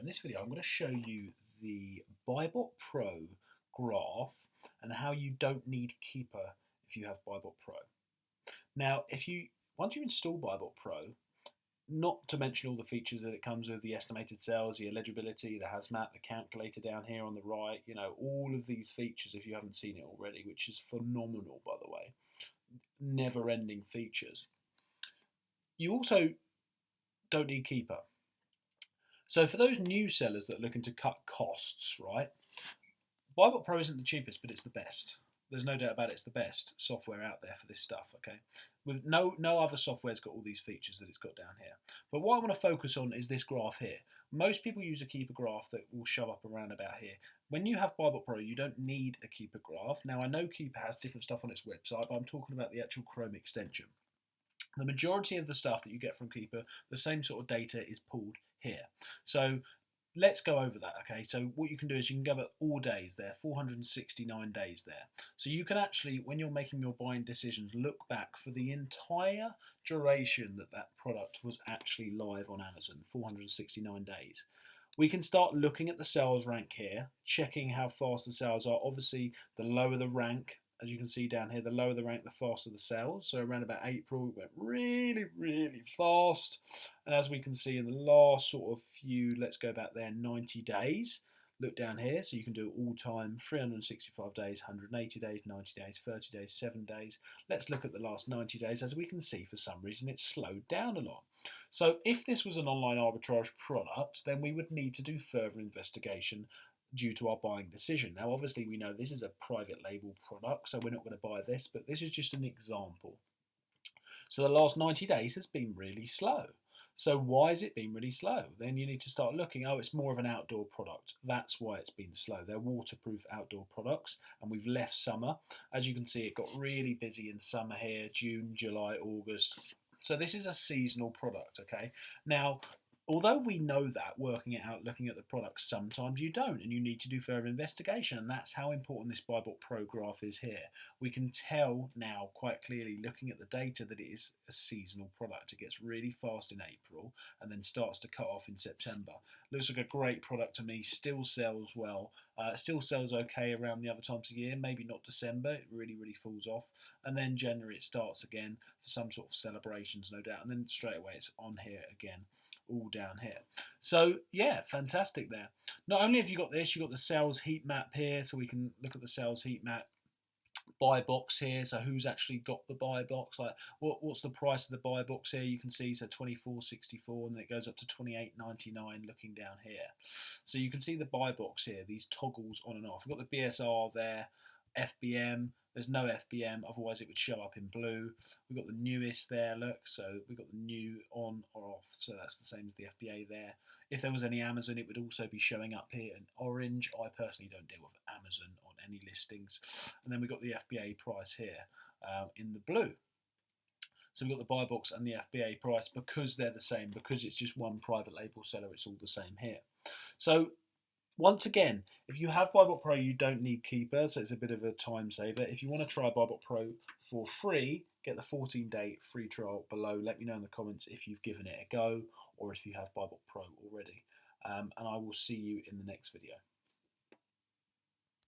In this video I'm going to show you the BuyBot Pro graph and how you don't need Keepa if you have BuyBot Pro. Now once you install BuyBot Pro, not to mention all the features that it comes with, the estimated sales, the eligibility, the hazmat, the calculator down here on the right, all of these features if you haven't seen it already, which is phenomenal by the way, never-ending features. You also don't need Keepa. So for those new sellers that are looking to cut costs, right, BuyBot Pro isn't the cheapest, but it's the best. There's no doubt about it, it's the best software out there for this stuff, okay? With no other software's got all these features that it's got down here. But what I want to focus on is this graph here. Most people use a Keepa graph that will show up around about here. When you have BuyBot Pro, you don't need a Keepa graph. Now, I know Keepa has different stuff on its website, but I'm talking about the actual Chrome extension. The majority of the stuff that you get from Keepa, the same sort of data is pulled here. So let's go over that, okay? So what you can do is you can go at all days there, 469 days there. So you can actually, when you're making your buying decisions, look back for the entire duration that product was actually live on Amazon, 469 days. We can start looking at the sales rank here, checking how fast the sales are. Obviously, the lower the rank, as you can see down here, the lower the rank, the faster the sales. So around about April, it went really, really fast. And as we can see in the last sort of few, let's go back there, 90 days. Look down here, so you can do it all time, 365 days, 180 days, 90 days, 30 days, 7 days. Let's look at the last 90 days. As we can see, for some reason, it's slowed down a lot. So if this was an online arbitrage product, then we would need to do further investigation due to our buying decision. Now, obviously, we know this is a private label product, so we're not going to buy this, but this is just an example. So the last 90 days has been really slow. So why has it been really slow? Then you need to start looking, it's more of an outdoor product. That's why it's been slow. They're waterproof outdoor products, and we've left summer. As you can see, it got really busy in summer here, June, July, August. So this is a seasonal product, okay? Now, although we know that, working it out, looking at the products, sometimes you don't, and you need to do further investigation, and that's how important this BuyBot Pro graph is here. We can tell now quite clearly, looking at the data, that it is a seasonal product. It gets really fast in April, and then starts to cut off in September. Looks like a great product to me, still sells well, still sells okay around the other times of year, maybe not December, it really, really falls off, and then January it starts again for some sort of celebrations, no doubt, and then straight away it's on here again, all down here. So yeah, fantastic there. Not only have you got this, you've got the sales heat map here, so we can look at the sales heat map. Buy box here, so who's actually got the buy box, like what's the price of the buy box here. You can see, so 24.64, and then it goes up to 28.99 looking down here. So you can see the buy box here, these toggles on and off. We've got the BSR there, FBM, there's no FBM, otherwise it would show up in blue. We've got the newest there, look, so we've got the new on or off, so that's the same as the FBA there. If there was any Amazon, it would also be showing up here in orange. I personally don't deal with Amazon on any listings. And then we've got the FBA price here in the blue. So we've got the buy box and the FBA price because they're the same, because it's just one private label seller, it's all the same here. So once again, if you have BuyBot Pro, you don't need Keepa, so it's a bit of a time saver. If you want to try BuyBot Pro for free, get the 14-day free trial below. Let me know in the comments if you've given it a go or if you have BuyBot Pro already. And I will see you in the next video.